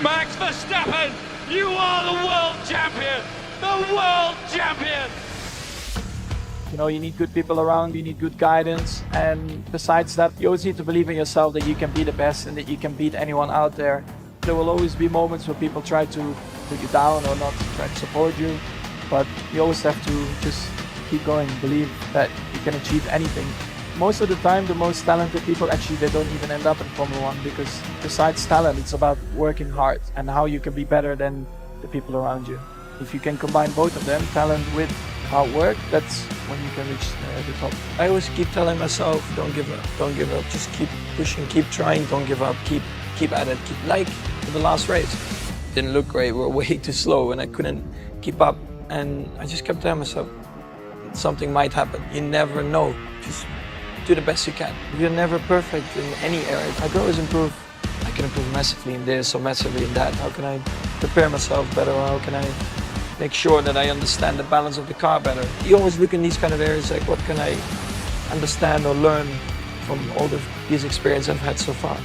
Max Verstappen, you are the world champion! The world champion! You know, you need good people around, you need good guidance, and besides that, you always need to believe in yourself that you can be the best and that you can beat anyone out there. There will always be moments where people try to put you down or not try to support you, but you always have to just keep going, believe that you can achieve anything. Most of the time, the most talented people, actually, they don't even end up in Formula One, because besides talent, it's about working hard and how you can be better than the people around you. If you can combine both of them, talent with hard work, that's when you can reach the top. I always keep telling myself, don't give up, just keep pushing, keep trying, don't give up, keep at it, like the last race. Didn't look great, we were way too slow and I couldn't keep up, and I just kept telling myself, something might happen, you never know, just do the best you can. You're never perfect in any area. I can always improve. I can improve massively in this or massively in that. How can I prepare myself better, or how can I make sure that I understand the balance of the car better? You always look in these kind of areas like, what can I understand or learn from all these experiences I've had so far?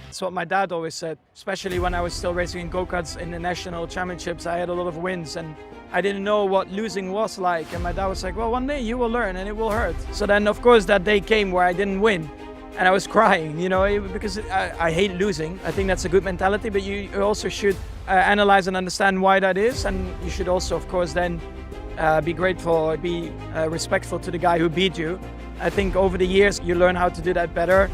That's what my dad always said, especially when I was still racing in go-karts in the national championships. I had a lot of wins and I didn't know what losing was like. And my dad was like, well, one day you will learn and it will hurt. So then, of course, that day came where I didn't win. And I was crying, you know, because I hate losing. I think that's a good mentality, but you also should analyze and understand why that is. And you should also, of course, then be grateful or be respectful to the guy who beat you. I think over the years, you learn how to do that better.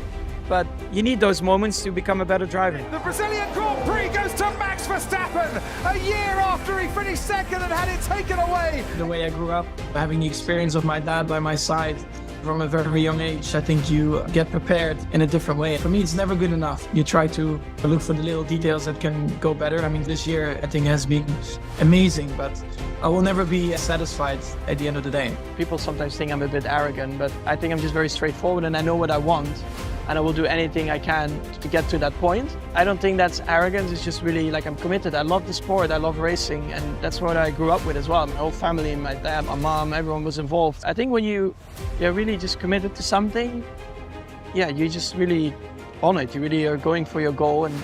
But you need those moments to become a better driver. The Brazilian Grand Prix goes to Max Verstappen, a year after he finished second and had it taken away. The way I grew up, having the experience of my dad by my side from a very young age, I think you get prepared in a different way. For me, it's never good enough. You try to look for the little details that can go better. I mean, this year I think has been amazing, but I will never be satisfied at the end of the day. People sometimes think I'm a bit arrogant, but I think I'm just very straightforward and I know what I want. And I will do anything I can to get to that point. I don't think that's arrogance, it's just really like I'm committed. I love the sport, I love racing, and that's what I grew up with as well. My whole family, my dad, my mom, everyone was involved. I think when you're really just committed to something, yeah, you just really on it. You really are going for your goal, and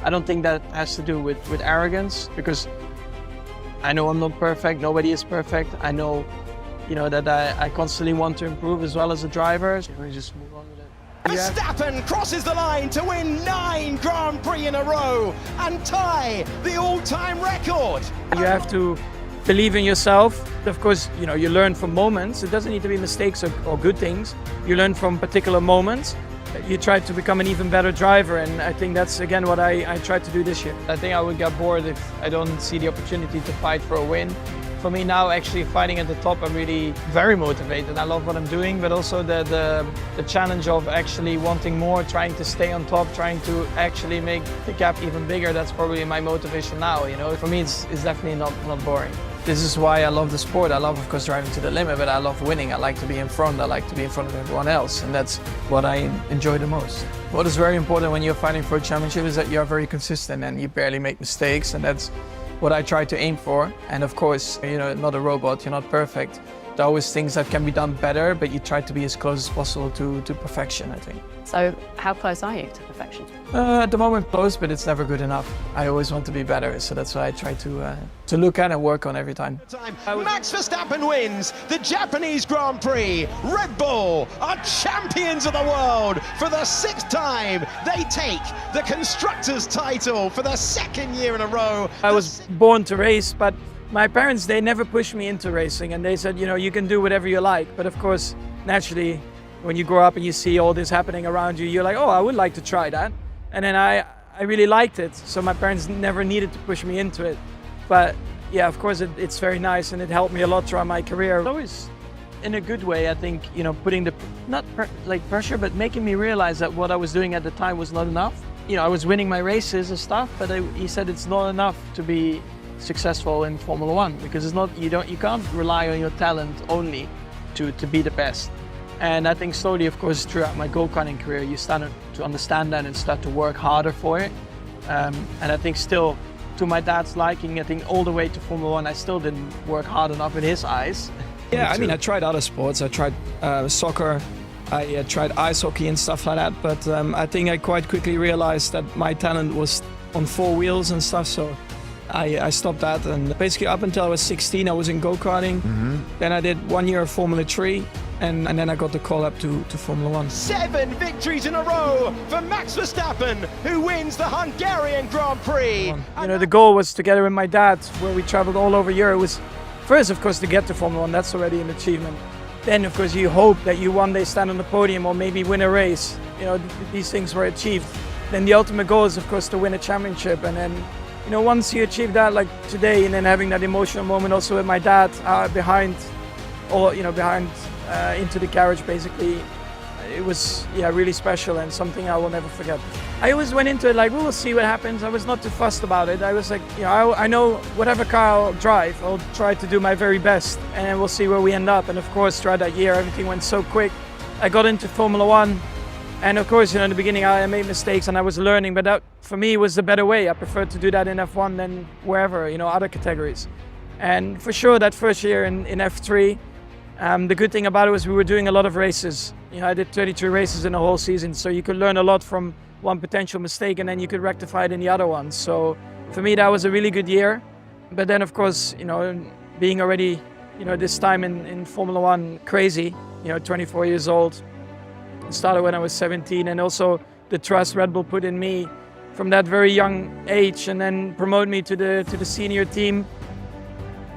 I don't think that has to do with arrogance, because I know I'm not perfect, nobody is perfect. I know, you know, that I constantly want to improve as well as a driver. So we just move on with it. Verstappen crosses the line to win 9 Grand Prix in a row and tie the all-time record. You have to believe in yourself. Of course, you know, you learn from moments. It doesn't need to be mistakes or good things. You learn from particular moments. You try to become an even better driver, and I think that's again what I tried to do this year. I think I would get bored if I don't see the opportunity to fight for a win. For me now, actually fighting at the top, I'm really very motivated. I love what I'm doing, but also the challenge of actually wanting more, trying to stay on top, trying to actually make the gap even bigger. That's probably my motivation now. You know, for me, it's definitely not boring. This is why I love the sport. I love, of course, driving to the limit, but I love winning. I like to be in front. I like to be in front of everyone else, and that's what I enjoy the most. What is very important when you're fighting for a championship is that you're very consistent and you barely make mistakes, and that's what I try to aim for. And of course, you know, not a robot, you're not perfect. There are always things that can be done better, but you try to be as close as possible to perfection, I think. So how close are you to perfection? At the moment close, but it's never good enough. I always want to be better, so that's why I try to look at and work on every time. Max Verstappen wins the Japanese Grand Prix. Red Bull are champions of the world for the 6th time. They take the Constructors' title for the 2nd year in a row. I was born to race, but my parents, they never pushed me into racing, and they said, you know, you can do whatever you like. But of course, naturally, when you grow up and you see all this happening around you, you're like, oh, I would like to try that. And then I really liked it. So my parents never needed to push me into it. But yeah, of course, it's very nice, and it helped me a lot throughout my career. Always in a good way, I think, you know, putting like pressure, but making me realize that what I was doing at the time was not enough. You know, I was winning my races and stuff, but he said it's not enough to be successful in Formula One, because it's not, you can't rely on your talent only to be the best. And I think slowly, of course, throughout my go-karting career, you start to understand that and start to work harder for it. And I think still, to my dad's liking, I think all the way to Formula One, I still didn't work hard enough in his eyes. Yeah, I mean, I tried other sports. I tried soccer. I tried ice hockey and stuff like that, but I think I quite quickly realized that my talent was on 4 wheels and stuff, so I stopped that. And basically up until I was 16, I was in go-karting. Then I did 1 year of Formula 3, and then I got the call up to Formula 1. 7 victories in a row for Max Verstappen, who wins the Hungarian Grand Prix. You know, the goal was together with my dad, where we traveled all over Europe. It was first, of course, to get to Formula 1. That's already an achievement. Then, of course, you hope that you one day stand on the podium or maybe win a race. You know, these things were achieved. Then the ultimate goal is, of course, to win a championship. And then, you know, once you achieve that, like today, and then having that emotional moment also with my dad behind into the garage, basically, it was, yeah, really special and something I will never forget. I always went into it like, we will see what happens. I was not too fussed about it. I was like, you know, I know whatever car I'll drive, I'll try to do my very best, and we'll see where we end up. And of course, throughout that year, everything went so quick. I got into Formula 1, and of course, you know, in the beginning, I made mistakes and I was learning, but that, for me, was the better way. I preferred to do that in F1 than wherever, you know, other categories. And for sure, that first year in F3, the good thing about it was we were doing a lot of races. You know, I did 33 races in a whole season, so you could learn a lot from one potential mistake and then you could rectify it in the other one. So for me, that was a really good year. But then, of course, you know, being already, you know, this time in Formula 1, crazy, you know, 24 years old, started when I was 17, and also the trust Red Bull put in me from that very young age and then promote me to the senior team.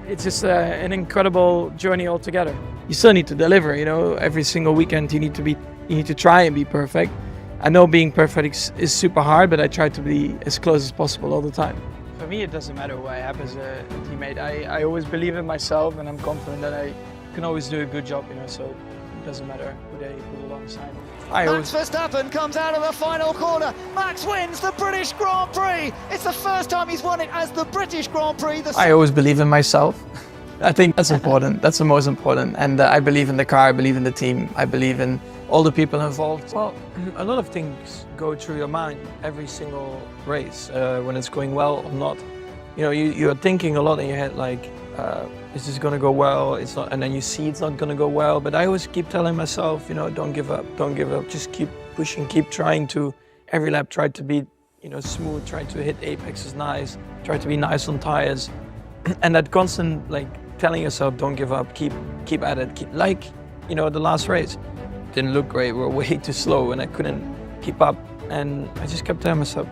It's just an incredible journey altogether. You still need to deliver, you know, every single weekend you need to try and be perfect. I know being perfect is super hard, but I try to be as close as possible all the time. For me, it doesn't matter who I have as a teammate. I always believe in myself, and I'm confident that I can always do a good job, you know, so it doesn't matter who they put alongside. Max Verstappen comes out of the final corner. Max wins the British Grand Prix. It's the first time he's won it as the British Grand Prix. I always believe in myself. I think that's important. That's the most important. And I believe in the car, I believe in the team, I believe in all the people involved. Well, a lot of things go through your mind every single race, when it's going well or not. You know, you're thinking a lot in your head, like, is this going to go well? It's not, and then you see it's not going to go well. But I always keep telling myself, you know, don't give up, don't give up. Just keep pushing, keep trying to, every lap, try to be, you know, smooth, try to hit apexes nice, try to be nice on tires. And that constant, like, telling yourself, don't give up, keep at it. Keep, like, you know, the last race didn't look great. We were way too slow and I couldn't keep up. And I just kept telling myself,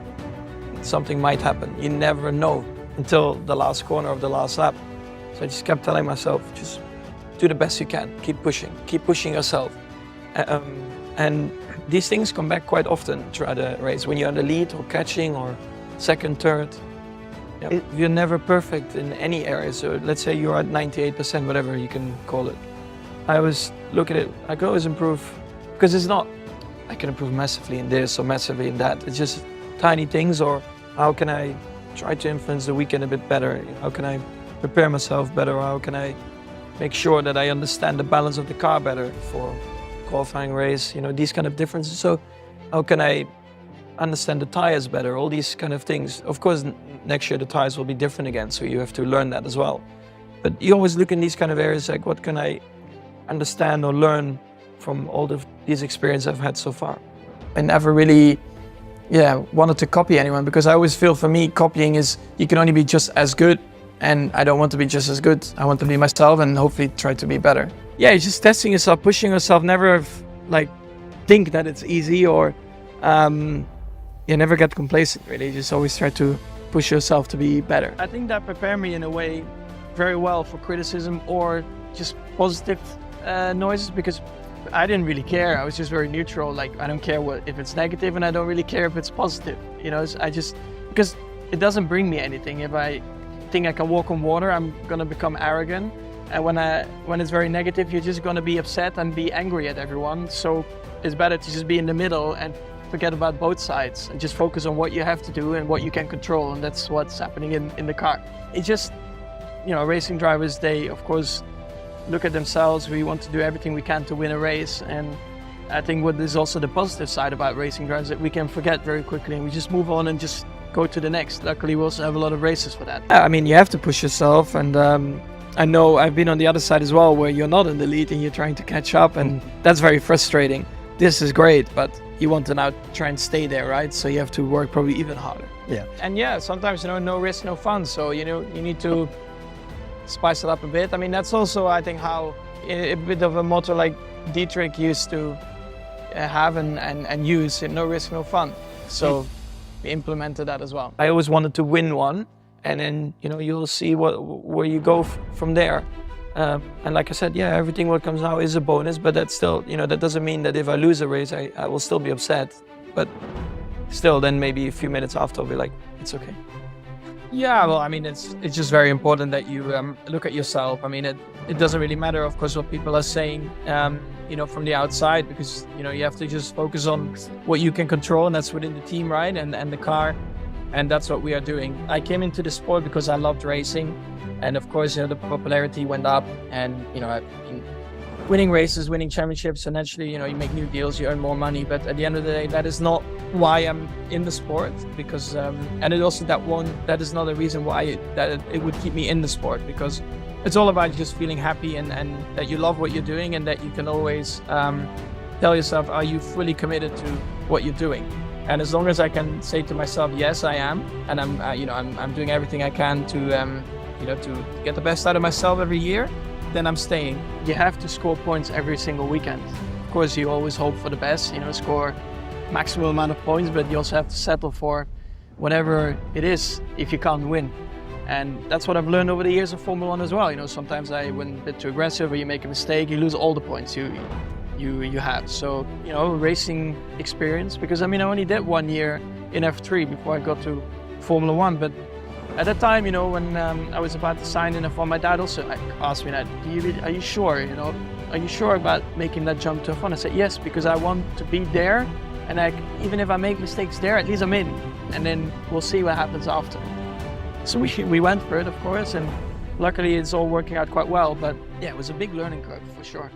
something might happen. You never know until the last corner of the last lap. So I just kept telling myself, just do the best you can. Keep pushing yourself. And these things come back quite often throughout the race. When you're in the lead or catching or second, third, you know, you're never perfect in any area. So let's say you're at 98%, whatever you can call it. I always look at it, I can always improve, because it's not, I can improve massively in this or massively in that. It's just tiny things, or how can I try to influence the weekend a bit better? How can I prepare myself better? How can I make sure that I understand the balance of the car better for qualifying race? You know, these kind of differences. So how can I understand the tires better? All these kind of things. Of course, next year the tires will be different again, so you have to learn that as well. But you always look in these kind of areas like, what can I understand or learn from all these experiences I've had so far? I never really wanted to copy anyone, because I always feel, for me, copying is, you can only be just as good, and I don't want to be just as good. I want to be myself and hopefully try to be better. Yeah, it's just testing yourself, pushing yourself, never like think that it's easy, or you never get complacent, really. You just always try to push yourself to be better. I think that prepared me in a way very well for criticism or just positive noises, because I didn't really care. I was just very neutral. Like, I don't care if it's negative, and I don't really care if it's positive. You know, because it doesn't bring me anything. If I think I can walk on water, I'm gonna become arrogant. And when it's very negative, you're just gonna be upset and be angry at everyone. So it's better to just be in the middle and forget about both sides and just focus on what you have to do and what you can control. And that's what's happening in the car. It's just, you know, racing drivers, they of course look at themselves. We want to do everything we can to win a race. And I think what is also the positive side about racing drivers, that we can forget very quickly and we just move on and just go to the next. Luckily, we also have a lot of races for that. I mean, you have to push yourself, and I know I've been on the other side as well, where you're not in the lead and you're trying to catch up, and that's very frustrating. this is great, but you want to now try and stay there, right? So you have to work probably even harder. Yeah. And yeah, sometimes, no risk, no fun. So, you need to spice it up a bit. I mean, that's also, I think, how a bit of a motto like Dietrich used to have and use, no risk, no fun. So we implemented that as well. I always wanted to win one, and then, you'll see where you go from there. And like I said, yeah, everything what comes now is a bonus, but that's still, that doesn't mean that if I lose a race, I will still be upset. But still, then maybe a few minutes after, I'll be like, it's okay. Yeah, well, I mean, it's just very important that you look at yourself. I mean, it doesn't really matter, of course, what people are saying, from the outside, because, you have to just focus on what you can control, and that's within the team, right? And the car. And that's what we are doing. I came into the sport because I loved racing. And of course, the popularity went up, and, I've been winning races, winning championships, and naturally, you make new deals, you earn more money. But at the end of the day, that is not why I'm in the sport, because, and it also, that is not a reason why it would keep me in the sport, because it's all about just feeling happy and that you love what you're doing, and that you can always tell yourself, are you fully committed to what you're doing? And as long as I can say to myself, yes, I am, and I'm doing everything I can to get the best out of myself every year, then I'm staying. You have to score points every single weekend. Of course, you always hope for the best, score maximum amount of points, but you also have to settle for whatever it is if you can't win. And that's what I've learned over the years of Formula 1 as well. Sometimes I went a bit too aggressive, or you make a mistake, you lose all the points you have. So, racing experience, because I only did 1 year in F3 before I got to Formula 1, but at that time, when I was about to sign in F1, my dad also asked me that, are you sure, are you sure about making that jump to F1? I said, yes, because I want to be there, and even if I make mistakes there, at least I'm in, and then we'll see what happens after. So we went for it, of course, and luckily it's all working out quite well, but yeah, it was a big learning curve for sure.